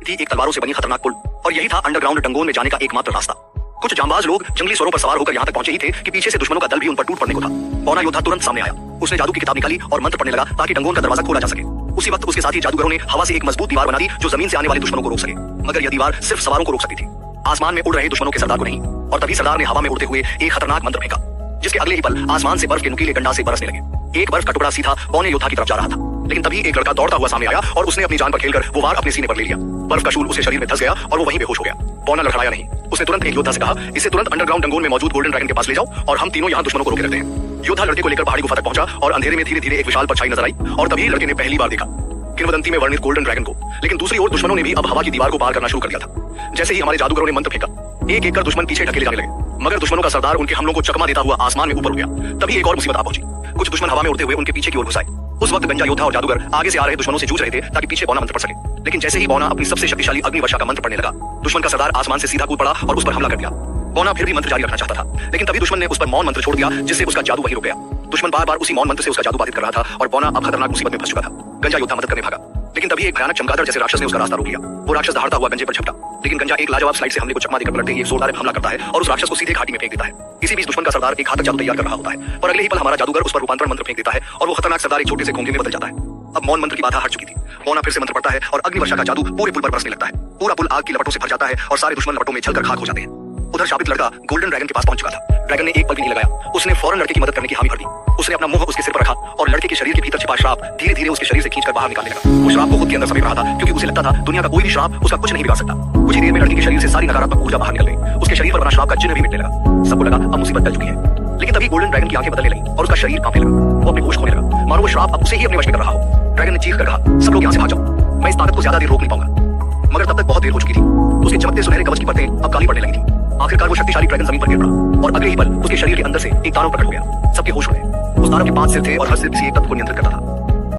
थी एक तलवारों से बनी खतरनाक पुल, और यही था अंडरग्राउंड डंगोन में जाने का एकमात्र रास्ता। कुछ जांबाज लोग जंगली स्वरों पर सवार होकर यहाँ तक पहुंचे ही थे कि पीछे से दुश्मनों का दल भी उन पर टूट पड़ने को था। पौना योद्धा तुरंत सामने आया। उसने जादू की किताब निकाली और मंत्र पढ़ने लगा ताकि डंगोन का दरवाजा खोला जा सके। उसी वक्त उसके साथी जादूगरों ने हवा से एक मजबूत दीवार बना दी जो जमीन से आने वाले दुश्मनों को रोक सके, मगर यह दीवार सिर्फ सवारों को रोक सकती थी, आसमान में उड़ रहे दुश्मनों के सरदार को नहीं। और तभी सरदार ने हवा में उड़ते हुए एक खतरनाक मंत्र फेंका, जिसके अगले ही पल आसमान से बर्फ के नुकीले गंडासे बरसने लगे। एक बर्फ का टुकड़ा सीधा पौने योद्धा की तरफ जा रहा था, लेकिन तभी एक लड़का दौड़ता हुआ सामने आया और उसने अपनी जान पर खेलकर वो वार अपने सीने पर ले लिया। बर्फ का शूल उसके शरीर में धंस गया और वो वहीं बेहोश हो गया। पौना लड़खड़ाया नहीं। उसने तुरंत एक योद्धा से कहा, इसे तुरंत अंडरग्राउंड डंगोन में मौजूद गोल्डन ड्रैगन के पास ले जाओ और हम तीनों यहाँ दुश्मनों को रोके रहते हैं। योद्धा लड़के को लेकर पहाड़ी गुफा तक पहुंचा और अंधेरे में धीरे धीरे एक विशाल परछाई नजर आई और तभी लड़के ने पहली बार देखा किंवदंती में वर्णित गोल्डन ड्रैगन को। लेकिन दूसरी ओर दुश्मनों ने भी अब हवा की दीवार को पार करना शुरू कर दिया था। जैसे ही हमारे जादूगरों ने मंत्र फेंका, एक एक कर दुश्मन पीछे ढकेले जाने लगे, मगर दुश्मनों का सरदार उनके हमलों को चकमा देता हुआ आसमान में ऊपर उड़ गया। तभी एक और मुसीबत आ पहुंची। कुछ दुश्मन हवा में उड़ते हुए उनके पीछे की ओर घुस आए। उस वक्त गंजा योद्धा और जादूगर आगे से आ रहे दुश्मनों से जूझ रहे थे ताकि पीछे पौना मंत्र पढ़ सके। लेकिन जैसे ही पौना अपनी सबसे शक्तिशाली अग्नि वर्षा का मंत्र पढ़ने लगा, दुश्मन का सरदार आसमान से सीधा कूद पड़ा और उस पर हमला कर दिया। पौना फिर भी मंत्र जारी रखना चाहता था, लेकिन तभी दुश्मन ने उस पर मौन मंत्र छोड़ दिया, जिससे उसका जादू वहीं रुक गया। दुश्मन बार बार उसी मौन मंत्र से उसका जादू बाधित कर रहा था और पौना अब खतरनाक मुसीबत में फंस चुका था। गंजा योद्धा मदद करने भागा, लेकिन तभी एक भयानक चमगादड़ जैसे राक्षस ने उसका रास्ता रोक लिया। वो राक्षस दहाड़ता हुआ गंजे पर झपटा, लेकिन गंजा एक लाजवाब स्लाइड से हमले को चकमा देकर पलटते ही एक जोरदार हमला करता है और उस राक्षस को सीधे घाटी में फेंक देता है। इसी बीच दुश्मन का सरदार एक घातक जादू तैयार कर रहा होता है, पर अगले ही पल हमारा जादूगर उस पर रूपांतरण मंत्र फेंक देता है और वो खतरनाक सरदार एक छोटे से घोंघे में बदल जाता है। अब मौन मंत्र की बाधा हट चुकी थी। पौना फिर से मंत्र पढ़ता है और अग्नि वर्षा का जादू पूरे पुल पर बरसने लगता है। पूरा पुल आग की लपटों से भर जाता है और सारे दुश्मन लपटों में जलकर खाक हो जाते हैं। उधर शापित लड़का गोल्डन ड्रैगन के पास पहुंच चुका था। ड्रैगन ने एक पल भी नहीं लगाया, उसने फौरन लड़के की मदद करने की हामी भर दी। उसने अपना मुंह उसके सिर पर रखा और लड़के के शरीर के भीतर छिपा श्राप धीरे धीरे उसके शरीर से खींचकर बाहर निकालने लगा। वो श्राप को खुद के अंदर समेट रहा था, क्योंकि उसे लगता था दुनिया का कोई भी श्राप उसका कुछ नहीं बिगाड़ सकता। कुछ ही देर में लड़के के शरीर से सारी नकारात्मक ऊर्जा बाहर निकल गई। उसके शरीर पर बना श्राप का चिन्ह भी मिटने लगा। सबको लगा अब मुसीबत टल चुकी है, लेकिन तभी गोल्डन ड्रैगन की आंखें बदलने लगी और उसका शरीर कांपने लगा। वो अपने होश खोने लगा, मानो वो श्राप अब उसे ही अपने वश में कर रहा हो। ड्रैगन ने चीख कर कहा, सब लोग यहाँ से भाग जाओ, मैं इस ताकत को ज्यादा देर रोक नहीं पाऊंगा। मगर तब तक बहुत देर हो चुकी थी। उसके चमकते सुनहरे कवच की परतें अब काली पड़ने लगी थी। आखिरकार वो शक्तिशाली ड्रैगन जमीन पर गिर पड़ा और अगले ही पल उसके शरीर के अंदर से एक दानव प्रकट हो गया। सबके होश उड़ गए। उस दानव के 5 सिर थे और हर सिर किसी एक तत्व को नियंत्रित करता था।